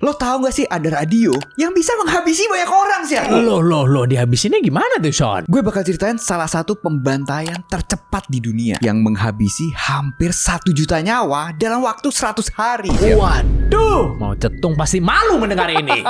Lo tahu gak sih ada radio yang bisa menghabisi banyak orang sih? Loh, dihabisinnya gimana tuh, Sean? Gue bakal ceritain salah satu pembantaian tercepat di dunia yang menghabisi hampir 1 juta nyawa dalam waktu 100 hari. Waduh, mau cetung pasti malu mendengar ini.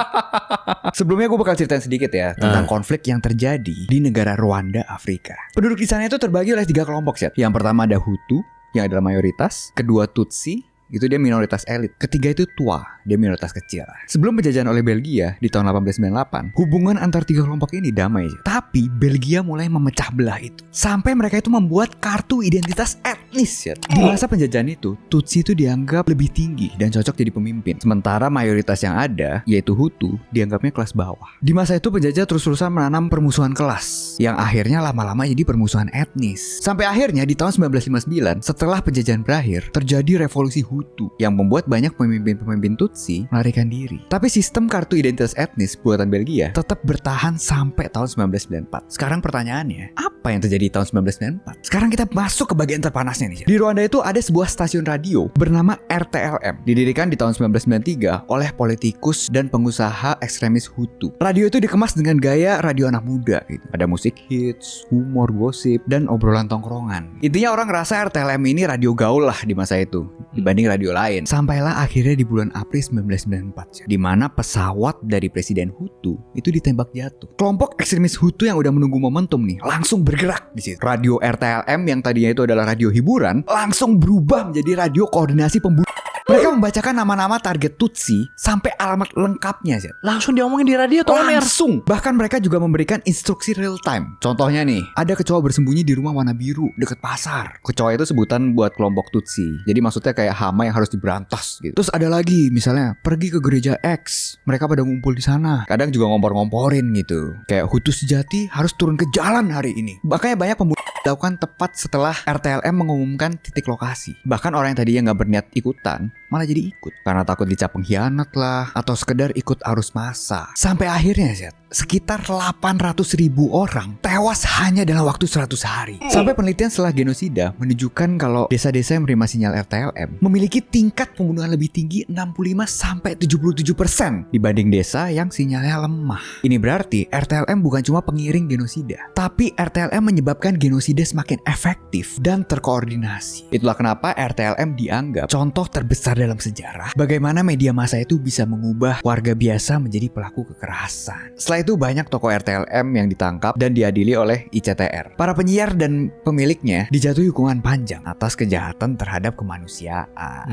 Sebelumnya gue bakal ceritain sedikit ya tentang konflik yang terjadi di negara Rwanda, Afrika. Penduduk di sana itu terbagi oleh 3 kelompok, Set. Yang pertama ada Hutu, yang adalah mayoritas. Kedua Tutsi, itu dia minoritas elit. Ketiga itu Twa, dia minoritas kecil. Sebelum penjajahan oleh Belgia di tahun 1898, hubungan antar 3 kelompok ini damai. Tapi Belgia mulai memecah belah itu, sampai mereka itu membuat kartu identitas etnis. Di masa penjajahan itu, Tutsi itu dianggap lebih tinggi dan cocok jadi pemimpin. Sementara mayoritas yang ada, yaitu Hutu, dianggapnya kelas bawah. Di masa itu penjajah terus-terusan menanam permusuhan kelas, yang akhirnya lama-lama jadi permusuhan etnis. Sampai akhirnya di tahun 1959, setelah penjajahan berakhir, terjadi revolusi Hutu yang membuat banyak pemimpin-pemimpin Tutsi melarikan diri. Tapi sistem kartu identitas etnis buatan Belgia tetap bertahan sampai tahun 1994. Sekarang pertanyaannya, apa yang terjadi di tahun 1994? Sekarang kita masuk ke bagian terpanasnya nih. Di Rwanda itu ada sebuah stasiun radio bernama RTLM, didirikan di tahun 1993 oleh politikus dan pengusaha ekstremis Hutu. Radio itu dikemas dengan gaya radio anak muda gitu. Ada musik hits, humor, gosip, dan obrolan tongkrongan. Intinya orang ngerasa RTLM ini radio gaul lah di masa itu dibanding radio lain. Sampailah akhirnya di bulan April 1994, di mana pesawat dari Presiden Hutu itu ditembak jatuh. Kelompok ekstremis Hutu yang udah menunggu momentum nih langsung bergerak di situ. Radio RTLM yang tadinya itu adalah radio hiburan langsung berubah menjadi radio koordinasi pembunuhan. Mereka membacakan nama-nama target Tutsi sampai alamat lengkapnya, Zed. Langsung diomongin di radio tuh, Omer. Langsung. Bahkan mereka juga memberikan instruksi real time. Contohnya nih, ada kecoa bersembunyi di rumah warna biru dekat pasar. Kecoa itu sebutan buat kelompok Tutsi. Jadi maksudnya kayak hama yang harus diberantas gitu. Terus ada lagi, misalnya pergi ke gereja X. Mereka pada ngumpul di sana. Kadang juga ngompor-ngomporin gitu. Kayak Hutu sejati harus turun ke jalan hari ini. Makanya banyak pembunuhan dilakukan tepat setelah RTLM mengumumkan titik lokasi. Bahkan orang yang tadinya nggak berniat ikutan malah jadi ikut karena takut dicap pengkhianat lah, atau sekedar ikut arus massa. Sampai akhirnya, Zed, sekitar 800.000 orang tewas hanya dalam waktu 100 hari. Sampai penelitian setelah genosida menunjukkan kalau desa-desa yang menerima sinyal RTLM memiliki tingkat pembunuhan lebih tinggi 65-77% dibanding desa yang sinyalnya lemah. Ini berarti RTLM bukan cuma pengiring genosida, tapi RTLM menyebabkan genosida semakin efektif dan terkoordinasi. Itulah kenapa RTLM dianggap contoh terbesar dalam sejarah bagaimana media massa itu bisa mengubah warga biasa menjadi pelaku kekerasan. Setelah itu banyak tokoh RTLM yang ditangkap dan diadili oleh ICTR. Para penyiar dan pemiliknya dijatuhi hukuman panjang atas kejahatan terhadap kemanusiaan.